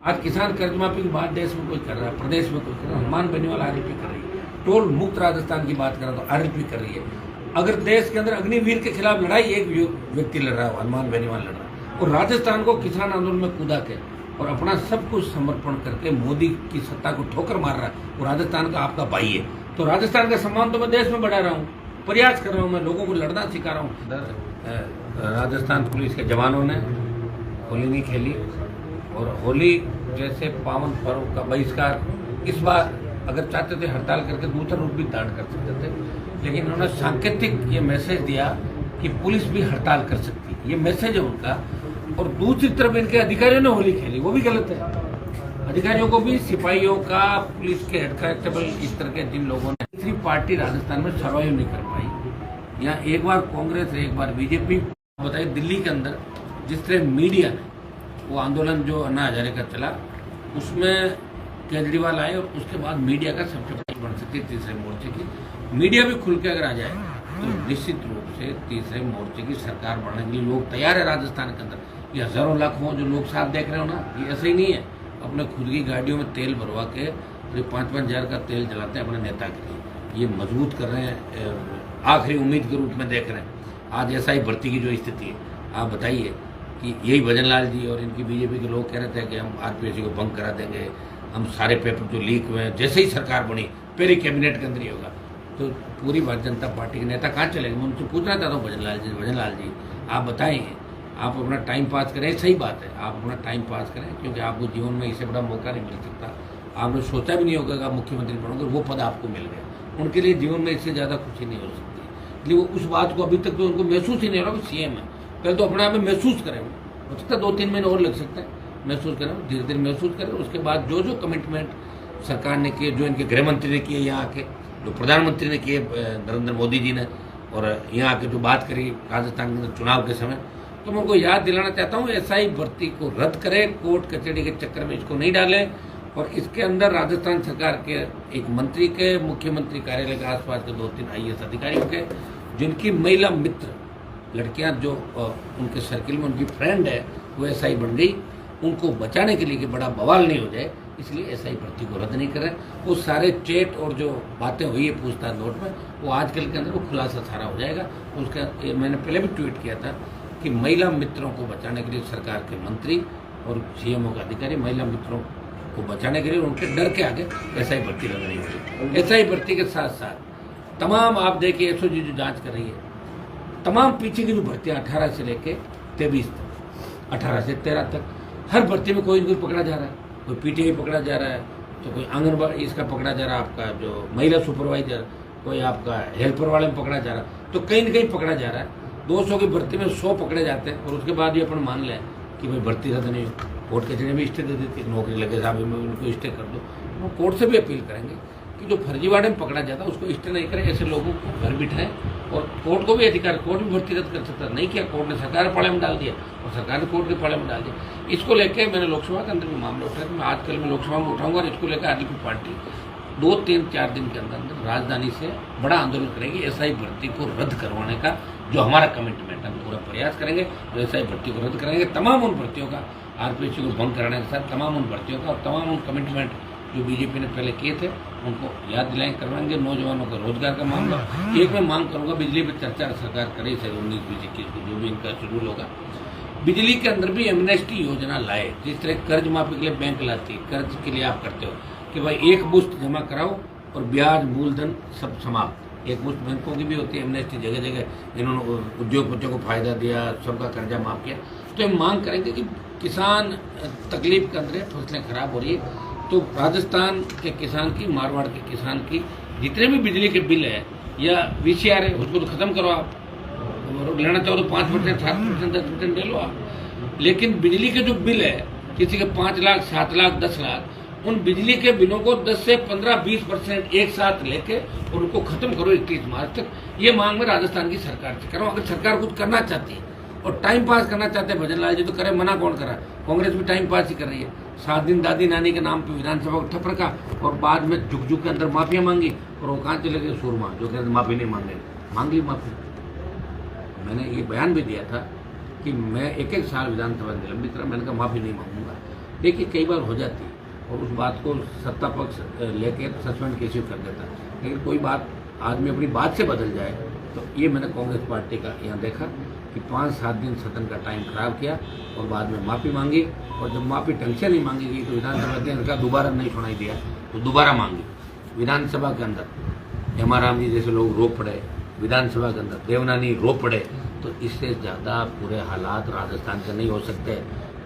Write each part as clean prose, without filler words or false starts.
आज किसान कर्ज माफी की बात देश में कोई कर रहा है, प्रदेश में कोई कर रहा है। हनुमान बेनीवाल आरएलपी कर रही है, टोल मुक्त राजस्थान की बात करें तो आरएलपी कर रही है। अगर देश के अंदर अग्निवीर के खिलाफ लड़ाई एक व्यक्ति लड़ रहा है, हनुमान बेनीवाल लड़ रहा है, और राजस्थान को किसान आंदोलन में कूदा के और अपना सब कुछ समर्पण करके मोदी की सत्ता को ठोकर मार रहा है, वो राजस्थान का आपका भाई है। तो राजस्थान का सम्मान तो मैं देश में बढ़ा रहा हूँ, प्रयास कर रहा हूँ, मैं लोगों को लड़ना सिखा रहा हूँ। राजस्थान पुलिस के जवानों ने होली नहीं खेली और होली जैसे पावन पर्व का बहिष्कार इस बार अगर चाहते थे हड़ताल करके दूसरा रूप भी धारण कर सकते थे, लेकिन उन्होंने सांकेतिक ये मैसेज दिया कि पुलिस भी हड़ताल कर सकती है, ये मैसेज है उनका। और दूसरी तरफ इनके अधिकारियों ने होली खेली, वो भी गलत है। अधिकारियों को भी, सिपाहियों का, पुलिस के हेड कांस्टेबल, इस तरह के जिन लोगों ने, तीसरी पार्टी राजस्थान में सर्वाइव नहीं कर पाई। यहाँ एक बार कांग्रेस, एक बार बीजेपी। बताइए दिल्ली के अंदर जिस तरह मीडिया ने वो आंदोलन जो अन्ना हजारे का चला, उसमें केजरीवाल आए और उसके बाद मीडिया का सबसे बड़ी बन सकती है तीसरे मोर्चे की। मीडिया भी खुल के अगर आ जाए तो निश्चित रूप से तीसरे मोर्चे की सरकार बनने के लिए लोग तैयार है राजस्थान के अंदर। ये हजारों लाखों जो लोग साथ देख रहे हो ना, ये ऐसे ही नहीं है। अपने खुद की गाड़ियों में तेल भरवा के जो 5-5 हज़ार का तेल जलाते हैं अपने नेता के लिए, ये मजबूत कर रहे हैं, आखिरी उम्मीद के रूप में देख रहे हैं। आज ऐसा ही भर्ती की जो स्थिति है, आप बताइए कि यही भजन लाल जी और इनकी बीजेपी के लोग कह रहे थे कि हम आरपीएससी को भंग करा देंगे, हम सारे पेपर जो लीक हुए हैं, जैसे ही सरकार बनी पहले कैबिनेट के अंदर ही होगा। तो पूरी भारतीय जनता पार्टी के नेता कहाँ चलेंगे? मैं उनसे पूछना चाहता हूँ, भजन लाल जी आप बताएं, आप अपना टाइम पास करें, सही बात है, आप अपना टाइम पास करें, क्योंकि आपको जीवन में इससे बड़ा मौका नहीं मिल सकता। आपने सोचा भी नहीं होगा कि आप मुख्यमंत्री बनोगे, वो पद आपको मिल गया। उनके लिए जीवन में इससे ज़्यादा खुशी नहीं हो सकती, इसलिए वो उस बात को अभी तक तो उनको महसूस ही नहीं हो रहा कि सीएम है। पहले तो अपने आप में महसूस करें, हो सकता है 2-3 महीने और लग सकते हैं महसूस करें, धीरे धीरे महसूस करें। उसके बाद जो जो कमिटमेंट सरकार ने किए, जो इनके गृह मंत्री ने किए यहाँ आके, जो प्रधानमंत्री ने किए नरेंद्र मोदी जी ने, और यहाँ आके जो बात करी राजस्थान के अंदर चुनाव के समय, तो मैं उनको याद दिलाना चाहता हूँ एसआई भर्ती को रद्द करें, कोर्ट कचहरी के चक्कर में इसको नहीं डालें। और इसके अंदर राजस्थान सरकार के एक मंत्री के, मुख्यमंत्री कार्यालय के आसपास के 2-3 आईएएस अधिकारियों के, जिनकी महिला मित्र लड़कियां जो उनके सर्किल में उनकी फ्रेंड है वो एसआई बन गई, उनको बचाने के लिए कि बड़ा बवाल नहीं हो जाए, इसलिए एसआई भर्ती को रद्द नहीं करें। वो सारे चैट और जो बातें हुई है पूछताछ नोट में, वो आजकल के अंदर वो खुलासा सारा हो जाएगा। उसका मैंने पहले भी ट्वीट किया था कि महिला मित्रों को बचाने के लिए सरकार के मंत्री और सीएमओ का अधिकारी महिला मित्रों को बचाने के लिए उनके डर के आगे एसआई भर्ती रद्द नहीं होगी। एसआई भर्ती के साथ साथ तमाम आप देखिए एसओजी जो जाँच कर रही है, तमाम पीछे की जो भर्तियाँ 18 से लेके 23 तक, 18 से 13 तक, हर भर्ती में कोई न कोई पकड़ा जा रहा है। कोई पीटीआई पकड़ा जा रहा है, तो कोई आंगनबाड़ी इसका पकड़ा जा रहा है, आपका जो महिला सुपरवाइजर, कोई आपका हेल्पर वाले में पकड़ा जा रहा है, तो कहीं न कहीं पकड़ा जा रहा है। 200 की भर्ती में 100 पकड़े जाते हैं और उसके बाद भी अपन मान लें कि भाई भर्ती रद्द नहीं हो, कोर्ट कचहरी में स्टे दे देती है, नौकरी लगे साहब में उनको स्टे कर दो। वो कोर्ट से भी अपील करेंगे कि जो फर्जीवाड़े में पकड़ा जाता है उसको स्टे नहीं करें, ऐसे लोगों को घर बिठाएं। और कोर्ट को भी अधिकार, कोर्ट भी भर्ती रद्द कर सकता है, नहीं किया कोर्ट ने, सरकार ने पाले में डाल दिया और सरकार ने कोर्ट के पाले में डाल दिया। इसको लेके मैंने लोकसभा के अंदर भी मामला उठाया, मैं आजकल मैं लोकसभा में उठाऊंगा और इसको लेकर आरएलपी पार्टी 2-3-4 दिन के अंदर राजधानी से बड़ा आंदोलन करेगी एसआई भर्ती को रद्द करवाने का, जो हमारा कमिटमेंट है। हम पूरा प्रयास करेंगे और एसआई भर्ती को रद्द करेंगे, तमाम उन भर्तियों का, आरपीएससी को भंग कराने के साथ तमाम उन भर्तियों का और तमाम उन कमिटमेंट जो बीजेपी ने पहले किए थे उनको याद दिलाएं, करवाएंगे। नौजवानों का रोजगार का मामला, एक मैं मांग करूंगा बिजली पर चर्चा सरकार करे, 19-20-21 को जो भी इनका शेड्यूल होगा, बिजली के अंदर भी एमनेस्टी योजना लाए। जिस तरह कर्ज माफी के लिए बैंक लाती है, कर्ज के लिए आप करते हो कि भाई एक मुश्त जमा कराओ और ब्याज मूलधन सब समाप्त। एक मुश्त बैंकों की भी होती है एमनेस्टी, जगह जगह इन्होंने उद्योगपतियों को फायदा दिया, सबका कर्जा माफ किया। तो हम मांग करेंगे कि किसान तकलीफ के अंदर, फसलें खराब हो रही है, तो राजस्थान के किसान की, मारवाड़ के किसान की जितने भी बिजली के बिल है या वीसीआर है उसको तो खत्म करो आप, लेना चाहो तो 5%, 7%, 10% ले लो आप। लेकिन बिजली के जो बिल है, किसी के 5 लाख, 7 लाख, 10 लाख, उन बिजली के बिलों को 10 से 15-20% एक साथ लेके और उनको खत्म करो 31 मार्च तक। ये मांग मैं राजस्थान की सरकार से करो। अगर सरकार कुछ करना चाहती है और टाइम पास करना चाहते हैं भजन लाल जी तो करे, मना कौन करा? कांग्रेस भी टाइम पास ही कर रही है। 7 दिन दादी नानी के नाम पे विधानसभा को ठप रखा और बाद में झुक के अंदर माफिया मांगी और वो कहाँ चले गए? सूरमा, जो कहते माफी नहीं मांगे, मांग ली माफी। मैंने ये बयान भी दिया था कि मैं 1-1 साल विधानसभा निलंबित रहा, मैंने कहा माफी नहीं मांगूंगा। देखिए कई बार हो जाती है और उस बात को सत्ता पक्ष लेके सस्पेंड कैसे कर देता है, लेकिन कोई बात आदमी अपनी बात से बदल जाए तो ये मैंने कांग्रेस पार्टी का यहाँ देखा कि 5-7 दिन सदन का टाइम खराब किया और बाद में माफ़ी मांगी, और जब माफ़ी ढंग से नहीं मांगी गई तो विधानसभा अध्यक्ष का दोबारा नहीं सुनाई दिया तो दोबारा मांगी। विधानसभा के अंदर हेमाराम जी जैसे लोग रो पड़े, विधानसभा के अंदर देवनानी रो पड़े, तो इससे ज़्यादा पूरे हालात राजस्थान के नहीं हो सकते।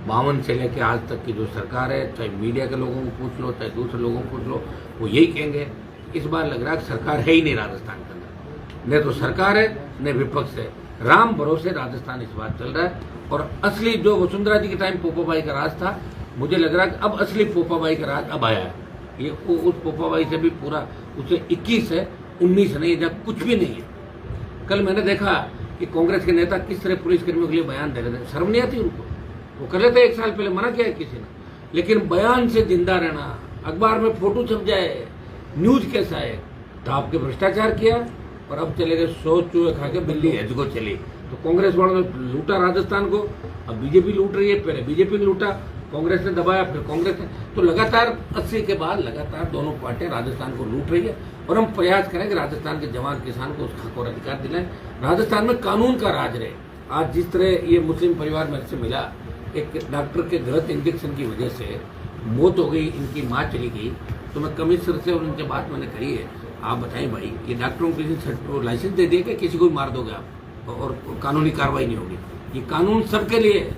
52 से लेकर आज तक की जो सरकार है, चाहे मीडिया के लोगों को पूछ लो चाहे दूसरे लोगों को पूछ लो, वो यही कहेंगे इस बार लग रहा है कि सरकार है ही नहीं राजस्थान के अंदर, न तो सरकार है न विपक्ष है, राम भरोसे राजस्थान इस बार चल रहा है। और असली जो वसुंधरा जी के टाइम पोपाबाई का राज था, मुझे लग रहा है कि अब असली पोपाबाई का राज अब आया है। ये उस पोपाबाई से भी पूरा उसे 21 है, 19 नहीं, जब कुछ भी नहीं है। कल मैंने देखा कि कांग्रेस के नेता किस तरह पुलिसकर्मियों के लिए बयान दे रहे थे, शर्म नहीं आती उनको? वो कर लेते 1 साल पहले, मना किया है किसी ने, लेकिन बयान से जिंदा रहना, अखबार में फोटो छप जाए, न्यूज कैसा है, तो आपके भ्रष्टाचार किया और अब चले गए 100 चूहे खा के बिल्ली हेज को चली। तो कांग्रेस वालों ने लूटा राजस्थान को, अब बीजेपी लूट रही है, पहले बीजेपी ने लूटा, कांग्रेस ने दबाया, फिर कांग्रेस ने, तो लगातार 80 के बाद लगातार दोनों पार्टियां राजस्थान को लूट रही है। और हम प्रयास करें कि राजस्थान के जवान किसान को उसका हक और अधिकार दिलाएं, राजस्थान में कानून का राज रहे। आज जिस तरह ये मुस्लिम परिवार मेरे से मिला, एक डॉक्टर के गलत इंजेक्शन की वजह से मौत हो गई, इनकी माँ चली गई, तो मैं कमिश्नर से और उनसे बात मैंने करी है, आप बताएं भाई ये डॉक्टरों को किसी लाइसेंस दे दिए कि किसी को भी मार दोगे आप और कानूनी कार्रवाई नहीं होगी? ये कानून सबके लिए है।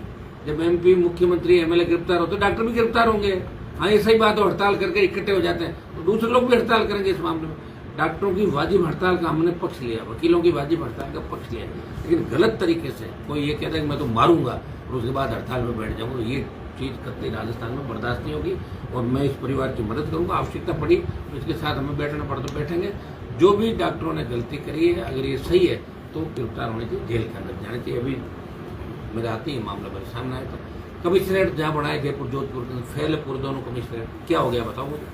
जब एमपी, मुख्यमंत्री, एमएलए गिरफ्तार होते डॉक्टर भी गिरफ्तार होंगे। हाँ ये सही बात है, हड़ताल करके इकट्ठे हो जाते हैं तो दूसरे लोग भी हड़ताल करेंगे इस मामले में। डॉक्टरों की वाजिब हड़ताल का हमने पक्ष लिया, वकीलों की वाजिब हड़ताल का पक्ष लिया, लेकिन गलत तरीके से कोई ये कहता है कि मैं तो मारूंगा और उसके बाद हड़ताल में बैठ जाऊंगा, ये चीज़ कतई राजस्थान में बर्दाश्त नहीं होगी। और मैं इस परिवार की मदद करूंगा, आवश्यकता पड़ी तो इसके साथ हमें बैठना पड़ा तो बैठेंगे। जो भी डॉक्टरों ने गलती करी है, अगर ये सही है तो गिरफ्तार होने चाहिए, जेल के अंदर जाने चाहिए। अभी मेरे आते ही मामला मेरे सामने आया था, कमिश्नरेट जहाँ बढ़ाए जयपुर जोधपुर के फेल है पूरे दोनों कमिश्नरेट, क्या हो गया बताओ मुझे?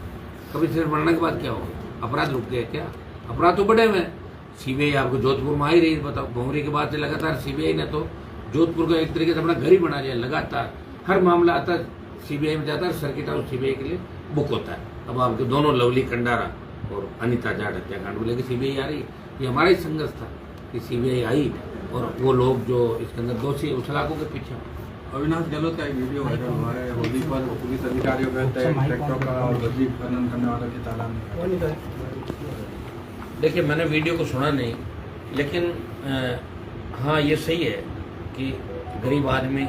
कमिश्नरेट बढ़ने के बाद क्या हो गया? अपराध रुक गए क्या? अपराध तो बढ़े हुए। सीबीआई आपको जोधपुर में आ ही रही है, बताओ। भौंगरी के बाद से लगातार सीबीआई ने तो जोधपुर का एक तरीके से अपना घर ही बना लिया। लगातार हर मामला आता है सीबीआई में जाता है, सर्किट हाउस सीबीआई के लिए बुक होता है। अब आपके दोनों लवली कंडारा और अनिता जाट हत्याकांड को लेकर सीबीआई आ रही है। ये हमारा ही संघर्ष था कि सीबीआई आई और वो लोग जो इसके अंदर दोषी उस इलाकों के पीछे। अविनाश गहलोत का एक वीडियो वायरल हुआ है, होली पर पुलिस अधिकारियों का ट्रैक्टर का और बजरी खनन करने वालों के तालाब में। देखिए मैंने वीडियो को सुना नहीं, लेकिन हाँ ये सही है कि गरीब आदमी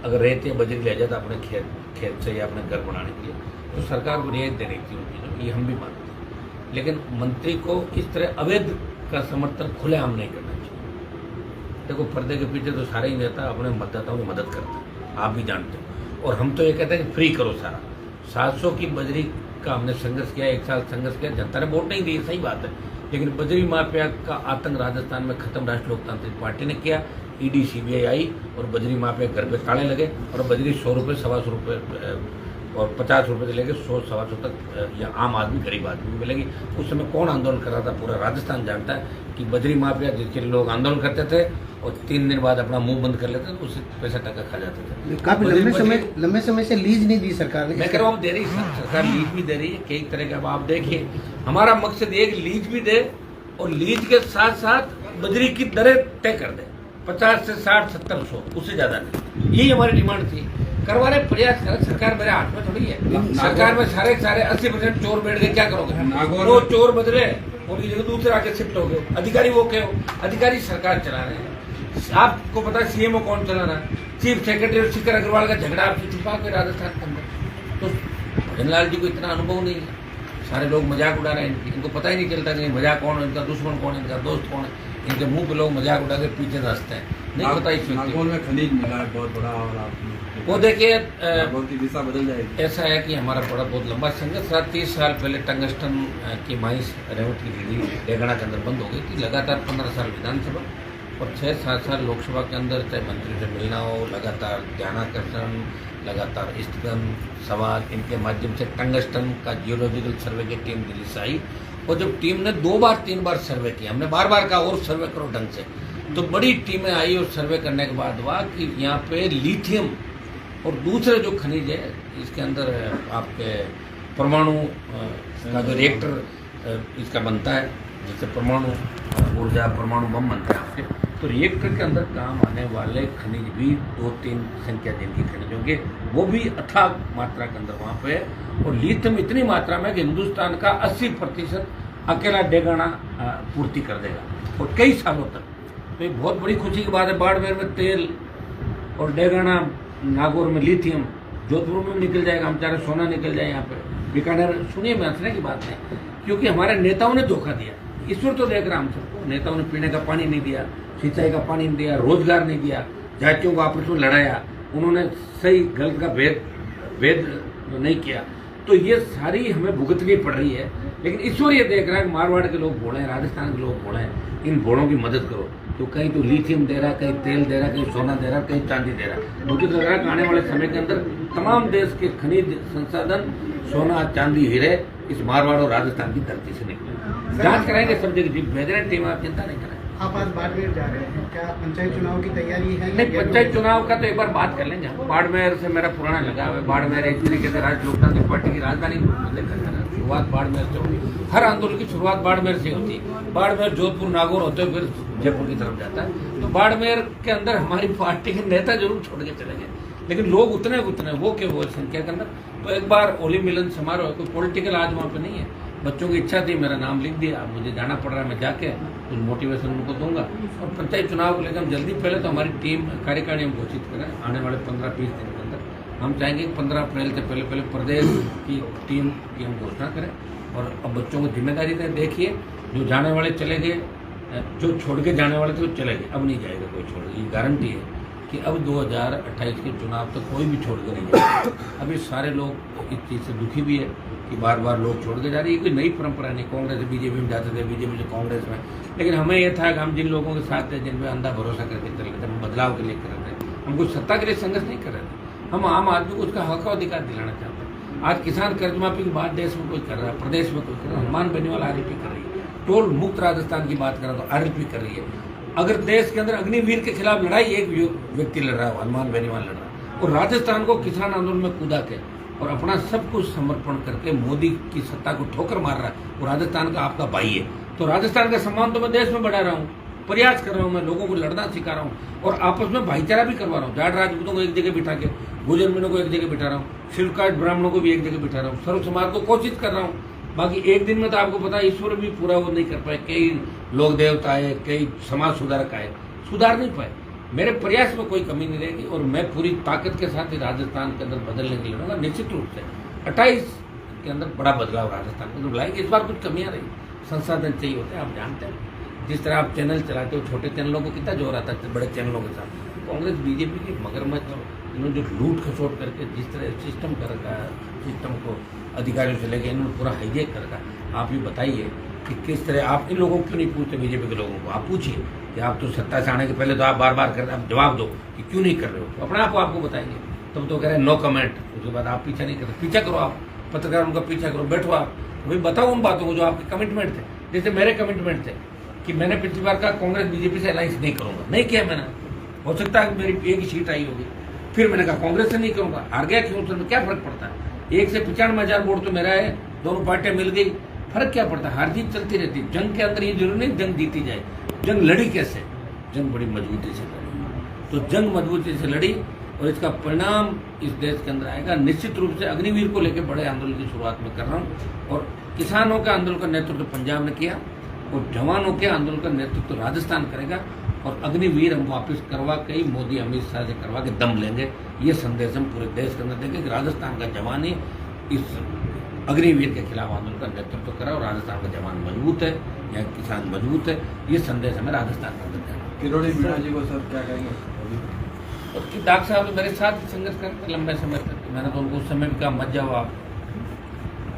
अगर रेत या बजरी ले जाता अपने खेत से या अपने घर बनाने के लिए तो सरकार को रियायत दे रही थी उन चीज़ों, ये हम भी मानते हैं। लेकिन मंत्री को इस तरह अवैध का समर्थन खुलेआम नहीं करना चाहिए। देखो पर्दे के पीछे तो सारे ही नेता अपने मतदाताओं की मदद करते हैं, आप भी जानते हो। और हम तो ये कहते हैं कि फ्री करो सारा। 700 की बजरी का हमने संघर्ष किया, 1 साल संघर्ष किया, जनता ने वोट नहीं दी, सही बात है, लेकिन बजरी माफिया का आतंक राजस्थान में खत्म राष्ट्रीय लोकतांत्रिक पार्टी ने किया। ईडी सीबीआई आई और बजरी माफिया घर पे ताले लगे और बजरी 100 रुपये, 125 रुपये और 50 रुपये से लेकर 100-125 तक या आम आदमी, गरीब आदमी को मिलेगी। उस समय कौन आंदोलन कर रहा था? पूरा राजस्थान जानता है कि बजरी माफिया जिसके लोग आंदोलन करते थे और 3 दिन बाद अपना मुंह बंद कर लेते थे, उससे पैसा टका खा जाते थे। काफी लंबे समय से लीज नहीं दी सरकार ने। मैं कह रहा हूँ दे रही सरकार, लीज भी दे रही है कई तरह का। अब आप देखिए हमारा मकसद ये कि लीज भी दे और लीज के साथ साथ बजरी की दरें तय कर दे, 50 से 60, 70, 100, उससे ज्यादा नहीं। यही हमारी डिमांड थी। करवा रहे, प्रयास करें, सरकार मेरे हाथ में थोड़ी है। सरकार में सारे 80% चोर बैठ गए, क्या करोगे? वो चोर बदले उनकी जगह दूसरे आके शिफ्ट हो गए। अधिकारी वो क्या हो? अधिकारी सरकार चला रहे हैं। आपको पता है सीएमओ कौन चला रहा है? चीफ सेक्रेटरी और शिखर अग्रवाल का झगड़ा आपसे छुपा के राजस्थान के अंदर। तो भजनलाल जी को इतना अनुभव नहीं है, सारे लोग मजाक उड़ा रहे हैं, इनको पता ही नहीं चलता कि मजाक कौन है, इनका दुश्मन कौन है, इनका दोस्त कौन है। इनके मुंह पे लोग मजाक उड़ा के पीछे हंसते हैं, नहीं पता इस नागौर में खनिज मिला है बहुत बड़ा, और आप वो देखिए की दिशा बदल जाएगी। ऐसा है कि हमारा बड़ा बहुत लंबा संघर्ष रहा। 30 साल पहले टंगस्टन की माइंस रेवट की रीढ़ी डेगना के अंदर बंद हो गई थी। लगातार 15 साल विधानसभा और 6-7 साल लोकसभा के अंदर चाहे मंत्री से मिलना हो, लगातार ध्यानाकर्षण, लगातार स्थगन सवाल, इनके माध्यम से टंगस्टन का जियोलॉजिकल सर्वे की टीम दिल्ली से आई और जब टीम ने 2 बार 3 बार सर्वे किया, हमने बार कहा और सर्वे करो ढंग से, तो बड़ी टीमें आई और सर्वे करने के बाद हुआ कि यहाँ पे लिथियम और दूसरे जो खनिज है इसके अंदर आपके परमाणु का जो रिएक्टर इसका बनता है, जिससे परमाणु ऊर्जा परमाणु बम बनता है आपके, तो रिएक्टर के अंदर काम आने वाले खनिज भी 2-3 संख्या जिनकी खनिज होंगे वो भी अथाह मात्रा के अंदर वहाँ पे है। और लिथियम इतनी मात्रा में कि हिंदुस्तान का 80% अकेला डेगाना पूर्ति कर देगा और कई सालों तक। तो ये बहुत बड़ी खुशी की बात है। बाड़मेर में तेल और डेगाना, नागौर में लिथियम, जोधपुर में निकल जाएगा, हम चाह रहे सोना निकल जाए यहाँ पे, बीकानेर। सुनिए, मैं हंसने की बात नहीं, क्योंकि हमारे नेताओं ने धोखा दिया। ईश्वर तो देख रहा हम सबको, नेताओं ने पीने का पानी नहीं दिया, सिंचाई का पानी नहीं दिया, रोजगार नहीं दिया, जातियों को आपस में लड़ाया, उन्होंने सही गलत का भेद नहीं किया। तो ये सारी हमें भुगतनी पड़ रही है। लेकिन ईश्वर ये देख रहा है कि मारवाड़ के लोग भोले हैं, राजस्थान के लोग भोले हैं, इन भोलों की मदद करो। तो कहीं तो लिथियम दे रहा है, कहीं तेल दे रहा है, कहीं सोना दे रहा है, कहीं चांदी दे रहा है। मुझे तो लग रहा है कि आने वाले समय के अंदर तमाम देश के खनिज संसाधन, सोना, चांदी, हीरे इस मारवाड़ और राजस्थान की धरती से निकले। जांच कराएंगे सब जगह, भेज टीम, आप चिंता नहीं करें। आप आज बाड़मेर जा रहे हैं, क्या पंचायत चुनाव की तैयारी है? नहीं, पंचायत चुनाव का तो एक बार बात कर लेंगे। बाड़मेर से मेरा पुराना लगा हुआ है। बाड़मेर एक तरीके से राज्य लोकतांत्रिक पार्टी की राजधानी शुरुआत बाड़मेर से होगी। हर आंदोलन की शुरुआत बाड़मेर से होती है। बाड़मेर, जोधपुर, नागौर होते हुए फिर जयपुर की तरफ जाता है। तो बाड़मेर के अंदर हमारी पार्टी के नेता जरूर छोड़ के चले गए, लेकिन लोग उतने वो के वो संख्या के अंदर। तो एक बार होली मिलन समारोह, कोई पॉलिटिकल आज वहाँ पे नहीं है। बच्चों की इच्छा थी, मेरा नाम लिख दिया, मुझे जाना पड़ रहा है, मैं जाके कुछ मोटिवेशन उनको दूंगा। और पंचायत चुनाव को लेकर हम जल्दी, पहले तो हमारी टीम कार्यकारिणी हम घोषित करें आने वाले 15-20 दिन के अंदर। हम चाहेंगे कि 15 अप्रैल से पहले प्रदेश की टीम की हम घोषणा करें। और अब बच्चों को जिम्मेदारी दें। देखिए, जो जाने वाले चले गए, जो छोड़ के जाने वाले थे वो चले गए, अब नहीं जाएगा कोई छोड़ के। ये गारंटी है कि अब 2028 के चुनाव तक कोई भी छोड़ के नहीं जाएगा। अभी सारे लोग इस चीज़ से दुखी भी है कि बार बार लोग छोड़ के जा रही है। कोई नई परंपरा नहीं, कांग्रेस बीजेपी में जाते थे, बीजेपी से कांग्रेस में। लेकिन हमें यह था कि हम जिन लोगों के साथ थे, जिनमें अंधा भरोसा करके चल रहे थे, हम बदलाव के लिए कर रहे थे, हम कुछ सत्ता के लिए संघर्ष नहीं कर रहे थे। हम आम आदमी को उसका हक और अधिकार दिलाना चाहते हैं। आज किसान कर्ज माफी की बात देश में कोई कर रहा है, प्रदेश में कोई कर रहा है, हनुमान बेनीवाल आरएलपी कर रही है। टोल मुक्त राजस्थान की बात करें तो आरएलपी कर रही है। अगर देश के अंदर अग्निवीर के खिलाफ लड़ाई एक व्यक्ति लड़ रहा है, हनुमान बेनीवाल लड़ रहा है, और राजस्थान को किसान आंदोलन में कूदा के और अपना सब कुछ समर्पण करके मोदी की सत्ता को ठोकर मार रहा है, वो राजस्थान का आपका भाई है। तो राजस्थान का सम्मान तो मैं देश में बढ़ा रहा हूँ, प्रयास कर रहा हूँ, मैं लोगों को लड़ना सिखा रहा हूँ और आपस में भाईचारा भी करवा रहा हूँ। जाट राजपूतों को एक जगह बिठा के, गुजर मीनों को एक जगह बिठा रहा हूँ, शिल्पकाट ब्राह्मणों को भी एक जगह बिठा रहा हूँ, सर्व समाज को कोशिश कर रहा हूँ। बाकी एक दिन में तो आपको पता है ईश्वर भी पूरा वो नहीं कर पाए। कई लोग देवता आए, कई समाज सुधारक आए, सुधार नहीं पाए। मेरे प्रयास में कोई कमी नहीं रहेगी और मैं पूरी ताकत के साथ ही राजस्थान के अंदर बदलने के लिए लड़ूंगा। निश्चित रूप से 28 के अंदर बड़ा बदलाव राजस्थान में लाएंगे। इस बार कुछ कमियां रही, संसाधन चाहिए होते हैं, आप जानते हैं। जिस तरह आप चैनल चलाते हो, छोटे चैनलों को कितना जोर आता है बड़े चैनलों के साथ। कांग्रेस बीजेपी की मगरमच्छ और इन्होंने जो लूट खसोट करके जिस तरह सिस्टम कर रखा है, सिस्टम को अधिकारियों से लेकर इन्होंने पूरा हाईजेक कर रखा है। आप ये बताइए कि किस तरह आप इन लोगों को क्यों नहीं पूछते, बीजेपी के लोगों को आप पूछिए कि आप तो सत्ता से आने के पहले तो आप बार बार कर रहे, आप जवाब दो कि क्यों नहीं कर रहे हो। तो अपने आप को आपको बताएंगे। तब तो कह रहे हैं नो कमेंट, उसके बाद आप पीछा नहीं करते। पीछा करो, आप पत्रकार उनका पीछा करो, बैठो आप, भाई बताओ उन बातों को जो आपके कमिटमेंट थे। जैसे मेरे कमिटमेंट थे कि मैंने पिछली बार कहा कांग्रेस बीजेपी से अलायंस नहीं करूंगा, नहीं किया मैंने। हो सकता है मेरी एक ही सीट आई होगी, फिर मैंने कहा कांग्रेस से नहीं करूंगा, हार गया क्यों, उसमें क्या फर्क पड़ता है। 1 से 95,000 वोट तो मेरा है, दोनों पार्टियां मिल गई, फर्क क्या पड़ता है। हार जीत चलती रहती है। जंग के अंदर ये जरूरी नहीं जंग जीती जाए। जंग लड़ी कैसे, जंग बड़ी मजबूती से लड़ी। तो जंग मजबूती से लड़ी और इसका परिणाम इस देश के अंदर आएगा। निश्चित रूप से अग्निवीर को लेकर बड़े आंदोलन की शुरुआत में कर रहा हूँ और किसानों के आंदोलन का नेतृत्व पंजाब ने किया और जवानों के आंदोलन का नेतृत्व राजस्थान करेगा और अग्निवीर हम वापस करवा के मोदी अमित शाह से करवा के दम लेंगे। ये संदेश हम पूरे देश के अंदर देंगे कि राजस्थान का जवान ही इस अग्निवीर के खिलाफ आंदोलन का नेतृत्व करा और राजस्थान का जवान मजबूत है, यहाँ किसान मजबूत है। ये संदेश हमें राजस्थान के अंदर देना। किरोड़ी मीणा जी को सर क्या कहेंगे? और डॉक्टर साहब मेरे साथ संघर्ष करते लंबे समय तक। मैंने तो उनको उस समय भी कहा मत जाओ आप,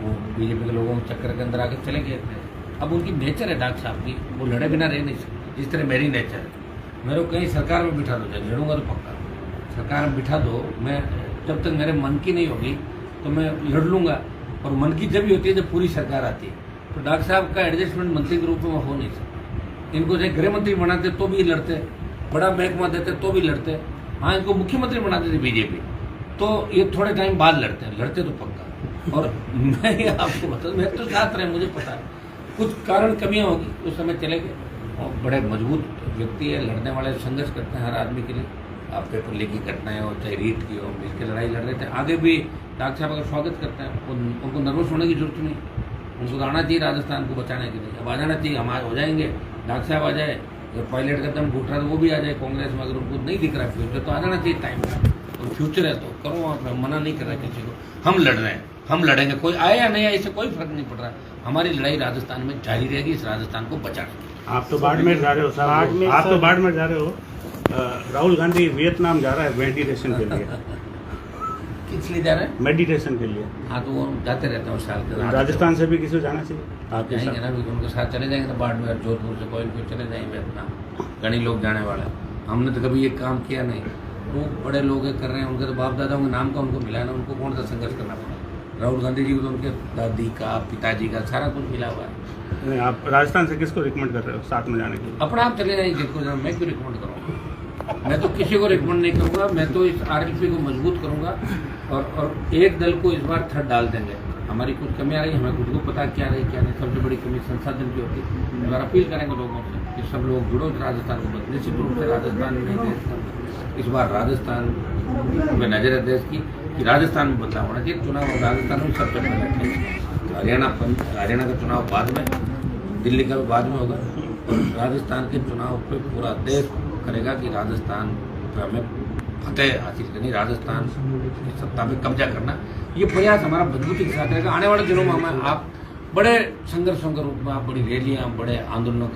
वो बीजेपी के लोगों के चक्कर के अंदर आके चले गए थे। अब उनकी नेचर है डॉक्टर साहब की, वो लड़े बिना रह नहीं सकते, जिस तरह मेरी नेचर है। मेरे को कहीं सरकार में बिठा दो, जब लड़ूंगा तो पक्का सरकार में बिठा दो। मैं जब तक मेरे मन की नहीं होगी तो मैं लड़ लूंगा और मन की जब भी होती है जब पूरी सरकार आती है। तो डॉक्टर साहब का एडजस्टमेंट मंत्री के रूप में हो नहीं सकता। इनको चाहे गृह मंत्री बनाते तो भी लड़ते, बड़ा महकमा देते तो भी लड़ते। हाँ, इनको मुख्यमंत्री बनाते थे बीजेपी, तो ये थोड़े टाइम बाद लड़ते हैं, लड़ते तो पक्का। और मैं ये आपको बता, मैं तो साथ रहे, मुझे पता है कुछ कारण कमियां होगी, उस समय चले गए। और बड़े मजबूत व्यक्ति है, लड़ने वाले, संघर्ष करते हैं हर आदमी के लिए। आप पेपर लेके घटनाएं हो चाहे रीट की हो, मिलकर लड़ाई लड़ रहे थे। आगे भी डॉक्टर साहब अगर स्वागत करते हैं, उनको नर्वस होने की जरूरत नहीं, उनको तो आना चाहिए राजस्थान को बचाने के लिए। अब आ जाना चाहिए, हम हो जाएंगे, डॉक्टर साहब आ जाए, जो पायलट का दम घुट रहा था वो भी आ जाए कांग्रेस में। अगर उनको नहीं दिख रहा फ्यूचर तो आ जाना चाहिए टाइम का, और फ्यूचर है तो करो, आप मना नहीं कर रहे किसी को। हम लड़ रहे हैं, हम लड़ेंगे, कोई आए या नहीं आए इससे कोई फर्क नहीं पड़ रहा। हमारी लड़ाई राजस्थान में जारी रहेगी, इस राजस्थान को बचाने। आप तो बाड़मेर जा रहे हो साहब, आप तो बाड़मेर जा रहे हो। राहुल गांधी वियतनाम जा रहा है मेडिटेशन के लिए। किस लिए जा रहे हैं? मेडिटेशन के लिए। हाँ तो वो जाते रहते हैं उस साल के। राजस्थान से भी किसी को जाना चाहिए आपके जाएंगे साथ? ना, भी उनके साथ चले जाएंगे तो बाड़मेर, जोधपुर से कोई चले जाएंगे वियतनाम। कई लोग जाने वाले हैं, हमने तो कभी ये काम किया नहीं। वो बड़े लोग कर रहे हैं, उनके तो बाप दादाओं के नाम का उनको मिला है ना, उनको कौन सा संघर्ष करना पड़ा। राहुल गांधी जी को तो उनके दादी का, पिताजी का सारा कुछ मिला हुआ है। नहीं, आप राजस्थान से किसको रिकमेंड कर रहे हो साथ में जाने के लिए? अपना आप चले जाएंगे, जिसको जाना, मैं क्यों रिकमेंड करूँगा? मैं तो किसी को रिकमेंड नहीं करूँगा। मैं तो इस आरएलपी को मजबूत करूँगा, और एक दल को इस बार थर्ड डाल देंगे। हमारी कुछ कमी आ रही है, हमें खुद को पता क्या रही क्या नहीं। सबसे बड़ी कमी संसाधन की होती है। इस बार अपील करेंगे लोगों से कि सब लोग जुड़ो, राजस्थान को बदले। निश्चित रूप से राजस्थान में देश का, इस बार राजस्थान में नजर है देश की कि राजस्थान में बदलाव होना चाहिए। चुनाव राजस्थान में सबसे पहले, हरियाणा का चुनाव बाद में, दिल्ली का भी बाद में होगा, और राजस्थान के चुनाव पे पूरा देश करेगा कि राजस्थान पे हमें फतेह हासिल करनी, राजस्थान की सत्ता में कब्जा करना। ये प्रयास हमारा मजबूती के साथ रहेगा। आने वाले दिनों में हमें आप बड़े संघर्षों के रूप में, आप बड़ी रैलियां, बड़े आंदोलनों